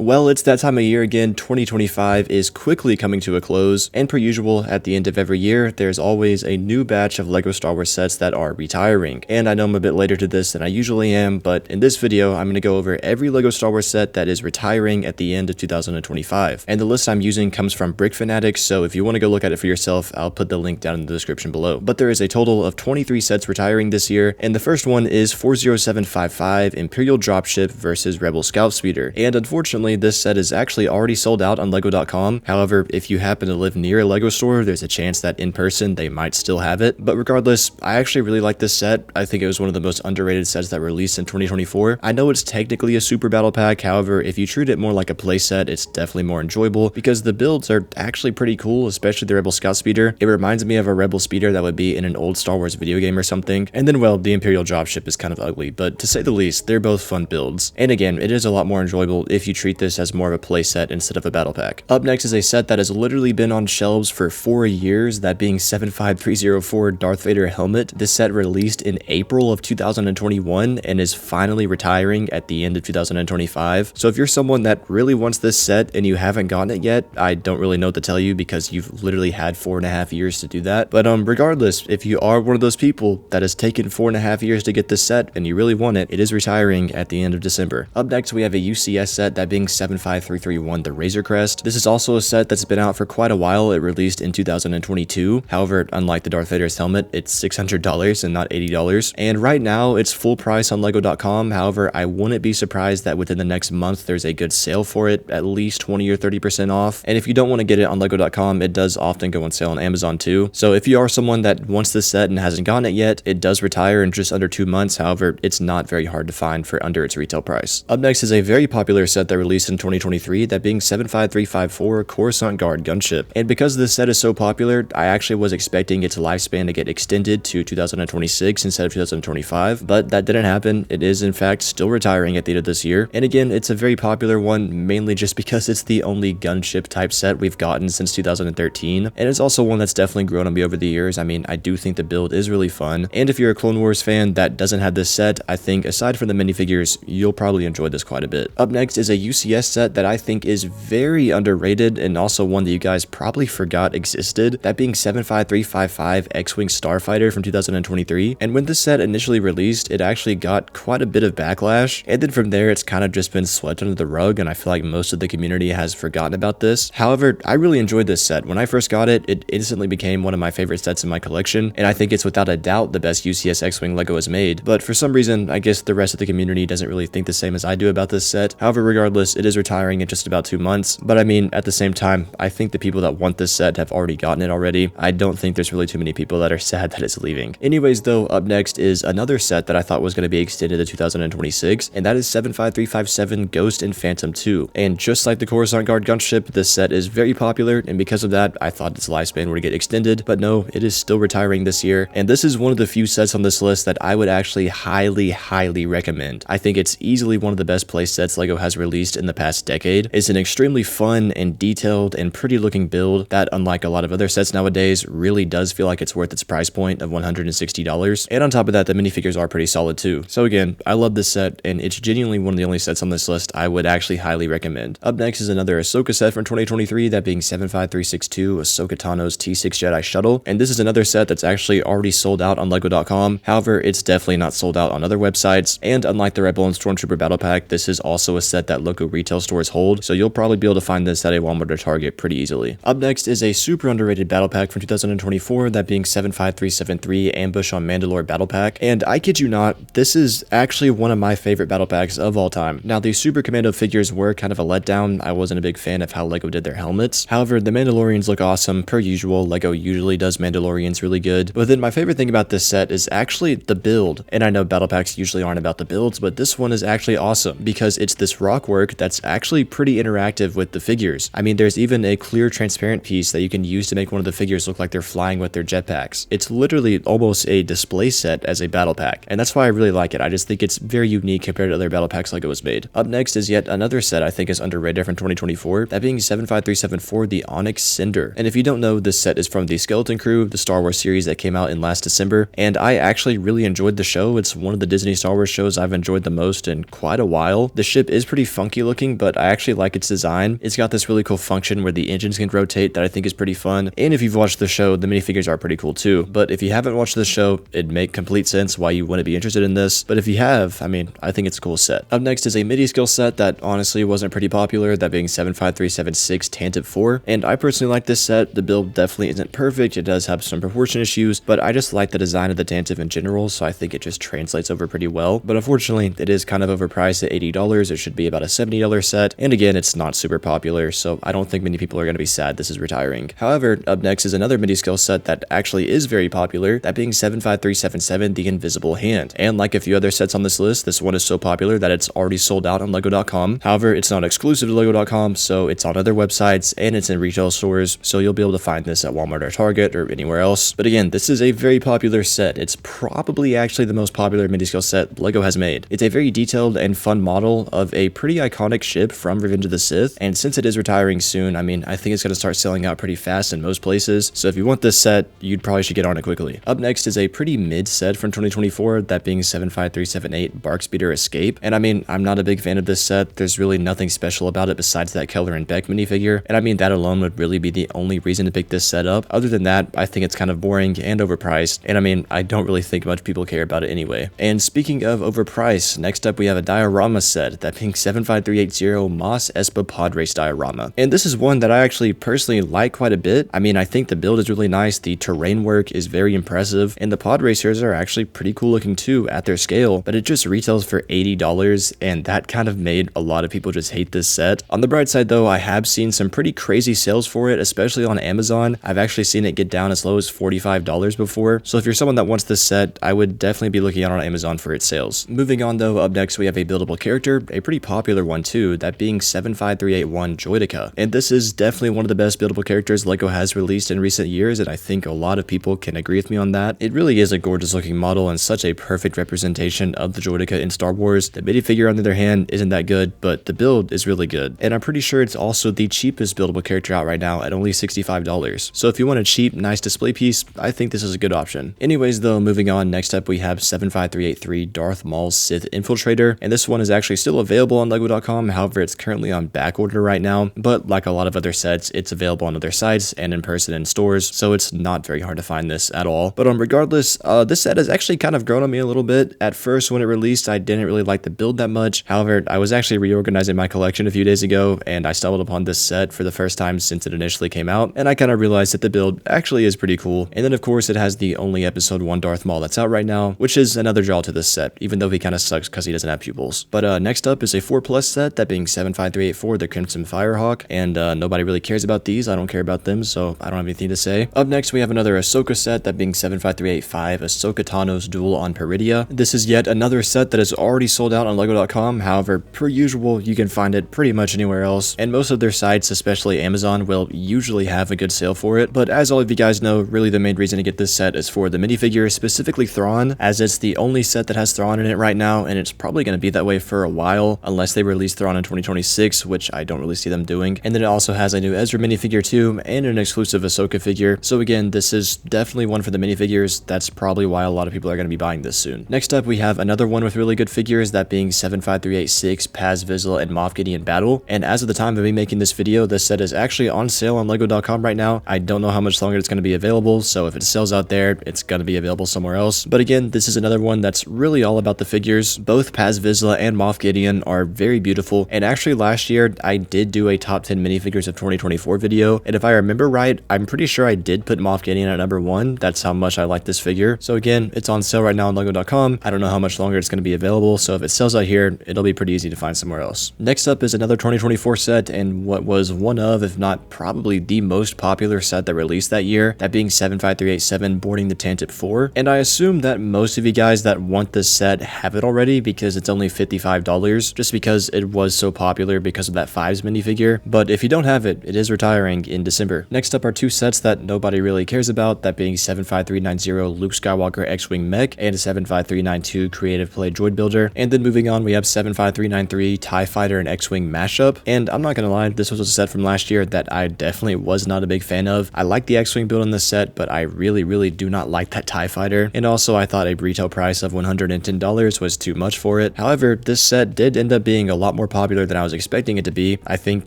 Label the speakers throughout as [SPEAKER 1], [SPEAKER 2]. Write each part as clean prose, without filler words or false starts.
[SPEAKER 1] Well, it's that time of year again. 2025 is quickly coming to a close, and per usual, at the end of every year, there's always a new batch of LEGO Star Wars sets that are retiring. And I know I'm a bit later to this than I usually am, but in this video, I'm going to go over every LEGO Star Wars set that is retiring at the end of 2025. And the list I'm using comes from Brick Fanatics, so if you want to go look at it for yourself, I'll put the link down in the description below. But there is a total of 23 sets retiring this year, and the first one is 40755 Imperial Dropship versus Rebel Scout Speeder. And unfortunately, this set is actually already sold out on lego.com. However, if you happen to live near a LEGO store, there's a chance that in person they might still have it. But regardless, I actually really like this set. I think it was one of the most underrated sets that were released in 2024. I know it's technically a super battle pack, however, if you treat it more like a playset, it's definitely more enjoyable because the builds are actually pretty cool, especially the Rebel Scout Speeder. It reminds me of a Rebel Speeder that would be in an old Star Wars video game or something. And then, well, the Imperial Dropship is kind of ugly, but to say the least, they're both fun builds. And again, it is a lot more enjoyable if you treat this as more of a playset instead of a battle pack. Up next is a set that has literally been on shelves for 4 years, that being 75304 Darth Vader helmet. This set released in April of 2021 and is finally retiring at the end of 2025. So if you're someone that really wants this set and you haven't gotten it yet, I don't really know what to tell you because you've literally had 4.5 years to do that. But regardless, if you are one of those people that has taken 4.5 years to get this set and you really want it, it is retiring at the end of December. Up next, we have a UCS set, that being 75331 the Razor Crest. This is also a set that's been out for quite a while. It released in 2022. However, unlike the Darth Vader's helmet, it's $600 and not $80. And right now, it's full price on lego.com. However, I wouldn't be surprised that within the next month, there's a good sale for it, at least 20 or 30% off. And if you don't want to get it on lego.com, it does often go on sale on Amazon too. So if you are someone that wants this set and hasn't gotten it yet, it does retire in just under 2 months. However, it's not very hard to find for under its retail price. Up next is a very popular set that released in 2023, that being 75354 Coruscant Guard Gunship. And because this set is so popular, I actually was expecting its lifespan to get extended to 2026 instead of 2025, but that didn't happen. It is in fact still retiring at the end of this year. And again, it's a very popular one, mainly just because it's the only gunship type set we've gotten since 2013. And it's also one that's definitely grown on me over the years. I mean, I do think the build is really fun. And if you're a Clone Wars fan that doesn't have this set, I think aside from the minifigures, you'll probably enjoy this quite a bit. Up next is a UCS set that I think is very underrated and also one that you guys probably forgot existed, that being 75355 X-Wing Starfighter from 2023. And when this set initially released, it actually got quite a bit of backlash, and then from there it's kind of just been swept under the rug, and I feel like most of the community has forgotten about this. However, I really enjoyed this set. When I first got it, it instantly became one of my favorite sets in my collection, and I think it's without a doubt the best UCS X-Wing LEGO has made. But for some reason, I guess the rest of the community doesn't really think the same as I do about this set. However, regardless, it is retiring in just about 2 months. But I mean, at the same time, I think the people that want this set have already gotten it already. I don't think there's really too many people that are sad that it's leaving. Anyways though, up next is another set that I thought was going to be extended to 2026, and that is 75357 Ghost and Phantom 2. And just like the Coruscant Guard Gunship, this set is very popular, and because of that, I thought its lifespan would get extended, but no, it is still retiring this year. And this is one of the few sets on this list that I would actually highly recommend. I think it's easily one of the best play sets LEGO has released in the past decade. It's an extremely fun and detailed and pretty looking build that, unlike a lot of other sets nowadays, really does feel like it's worth its price point of $160. And on top of that, the minifigures are pretty solid too. So again, I love this set, and it's genuinely one of the only sets on this list I would actually highly recommend. Up next is another Ahsoka set from 2023, that being 75362 Ahsoka Tano's T-6 Jedi Shuttle. And this is another set that's actually already sold out on lego.com. However, it's definitely not sold out on other websites. And unlike the Rebel and Stormtrooper Battle Pack, this is also a set that local retail stores hold, so you'll probably be able to find this at a Walmart or Target pretty easily. Up next is a super underrated battle pack from 2024, that being 75373 Ambush on Mandalore Battle Pack. And I kid you not, this is actually one of my favorite battle packs of all time. Now, the Super Commando figures were kind of a letdown. I wasn't a big fan of how LEGO did their helmets. However, the Mandalorians look awesome. Per usual, LEGO usually does Mandalorians really good. But then my favorite thing about this set is actually the build. And I know battle packs usually aren't about the builds, but this one is actually awesome because it's this rock work that's actually pretty interactive with the figures. I mean, there's even a clear transparent piece that you can use to make one of the figures look like they're flying with their jetpacks. It's literally almost a display set as a battle pack, and that's why I really like it. I just think it's very unique compared to other battle packs LEGO has made. Up next is yet another set I think is underrated from 2024, that being 75374 the Onyx Cinder. And if you don't know, this set is from the Skeleton Crew, the Star Wars series that came out in last December, and I actually really enjoyed the show. It's one of the Disney Star Wars shows I've enjoyed the most in quite a while. The ship is pretty funky looking, but I actually like its design. It's got this really cool function where the engines can rotate that I think is pretty fun. And if you've watched the show, the minifigures are pretty cool too. But if you haven't watched the show, it'd make complete sense why you wouldn't be interested in this. But if you have, I mean, I think it's a cool set. Up next is a miniscale set that honestly wasn't pretty popular, that being 75376 Tantive IV. And I personally like this set. The build definitely isn't perfect. It does have some proportion issues, but I just like the design of the Tantive in general, so I think it just translates over pretty well. But unfortunately, it is kind of overpriced at $80. It should be about a $70 set. And again, it's not super popular, so I don't think many people are going to be sad this is retiring. However, up next is another miniscale set that actually is very popular, that being 75377 The Invisible Hand. And like a few other sets on this list, this one is so popular that it's already sold out on lego.com. However, it's not exclusive to lego.com, so it's on other websites and it's in retail stores, so you'll be able to find this at Walmart or Target or anywhere else. But again, this is a very popular set. It's probably actually the most popular miniscale set LEGO has made. It's a very detailed and fun model of a pretty iconic ship from Revenge of the Sith, and since it is retiring soon, I mean, I think it's going to start selling out pretty fast in most places, so if you want this set, you probably should get on it quickly. Up next is a pretty mid set from 2024, that being 75378 Bark Speeder Escape, and I mean, I'm not a big fan of this set. There's really nothing special about it besides that Keller and Beck minifigure, and I mean, that alone would really be the only reason to pick this set up. Other than that, I think it's kind of boring and overpriced, and I mean, I don't really think much people care about it anyway. And speaking of overpriced, next up we have a diorama set, that being 75380 Mos Espa Podrace diorama, and this is one that I actually personally like quite a bit. I mean, I think the build is really nice, the terrain work is very impressive, and the pod racers are actually pretty cool looking too at their scale, but it just retails for $80, and that kind of made a lot of people just hate this set. On the bright side though, I have seen some pretty crazy sales for it, especially on Amazon. I've actually seen it get down as low as $45 before, so if you're someone that wants this set, I would definitely be looking out on Amazon for its sales. Moving on though, up next we have a buildable character, a pretty popular one too, that being 75381 Droideka, and this is definitely one of the best buildable characters LEGO has released in recent years, and I think a lot of people can agree with me on that. It really is a gorgeous looking model and such a perfect representation of the Droideka in Star Wars. The minifigure on the other hand isn't that good, but the build is really good, and I'm pretty sure it's also the cheapest buildable character out right now at only $65. So if you want a cheap, nice display piece, I think this is a good option. Anyways though, moving on, next up we have 75383 Darth Maul's Sith Infiltrator, and this one is actually still available on lego.com. However, it's currently on back order right now, but like a lot of other sets, it's available on other sites and in person in stores, so it's not very hard to find this at all. But regardless, this set has actually kind of grown on me a little bit. At first, when it released, I didn't really like the build that much. However, I was actually reorganizing my collection a few days ago, and I stumbled upon this set for the first time since it initially came out, and I kind of realized that the build actually is pretty cool. And then of course, it has the only episode 1 Darth Maul that's out right now, which is another draw to this set, even though he kind of sucks because he doesn't have pupils. But next up is a 4+ set, that being 75384 the Crimson Firehawk, and nobody really cares about these. I don't care about them, so I don't have anything to say. Up next, we have another Ahsoka set, that being 75385 Ahsoka Tano's Duel on Peridea. This is yet another set that is already sold out on lego.com. However, per usual, you can find it pretty much anywhere else, and most of their sites, especially Amazon, will usually have a good sale for it. But as all of you guys know, really the main reason to get this set is for the minifigure, specifically Thrawn, as it's the only set that has Thrawn in it right now, and it's probably going to be that way for a while, unless they release Thrawn in 2026, which I don't really see them doing. And then it also has a new Ezra minifigure too, and an exclusive Ahsoka figure. So again, this is definitely one for the minifigures. That's probably why a lot of people are going to be buying this soon. Next up, we have another one with really good figures, that being 75386 Paz Vizsla and Moff Gideon Battle. And as of the time of me making this video, this set is actually on sale on lego.com right now. I don't know how much longer it's going to be available, so if it sells out there, it's going to be available somewhere else. But again, this is another one that's really all about the figures. Both Paz Vizsla and Moff Gideon are very beautiful, and actually last year I did do a top 10 minifigures of 2024 video, and if I remember right, I'm pretty sure I did put Moff Gideon at number 1. That's how much I like this figure. So again, it's on sale right now on lego.com. I don't know how much longer it's going to be available, so if it sells out here, it'll be pretty easy to find somewhere else. Next up is another 2024 set, and what was one of, if not probably the most popular set that released that year, that being 75387 Boarding the Tantive IV. And I assume that most of you guys that want this set have it already, because it's only $55, just because it was so popular because of that Fives minifigure. But if you don't have it, it is retiring in December. Next up are two sets that nobody really cares about, that being 75390 Luke Skywalker X-Wing Mech and 75392 Creative Play Droid Builder. And then moving on, we have 75393 TIE Fighter and X-Wing Mashup. And I'm not gonna lie, this was a set from last year that I definitely was not a big fan of. I like the X-Wing build in this set, but I really do not like that TIE Fighter. And also, I thought a retail price of $110 was too much for it. However, this set did end up being a lot more popular than I was expecting it to be. I think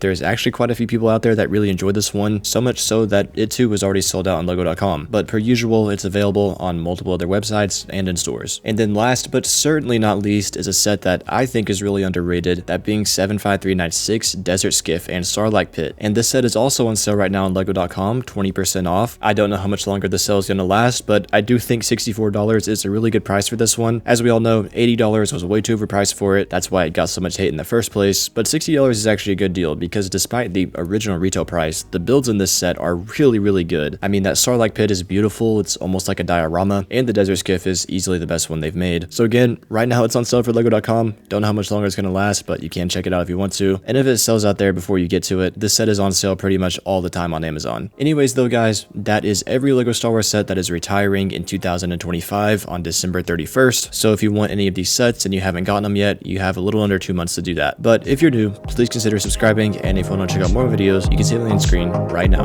[SPEAKER 1] there's actually quite a few people out there that really enjoyed this one, so much so that it too was already sold out on lego.com. But per usual, it's available on multiple other websites and in stores. And then last but certainly not least is a set that I think is really underrated, that being 75396 Desert Skiff and Starlight Pit. And this set is also on sale right now on lego.com, 20% off. I don't know how much longer the sale is going to last, but I do think $64 is a really good price for this one. As we all know, $80 was way too overpriced for it. That's why it got so much hate in the first place. But $60 is actually a good deal because despite the original retail price, the builds in this set are really good. I mean, that Starlight Pit is beautiful. It's almost like a diorama, and the Desert Skiff is easily the best one they've made. So again, right now it's on sale for lego.com. Don't know how much longer it's going to last, but you can check it out if you want to. And if it sells out there before you get to it, this set is on sale pretty much all the time on Amazon. Anyways though guys, that is every LEGO Star Wars set that is retiring in 2025 on December 31st. So if you want any of these sets and you haven't gotten them yet, you have a little under 2 months to do that. But if you're new, please consider subscribing, and if you want to check out more videos, you can see them on the screen right now.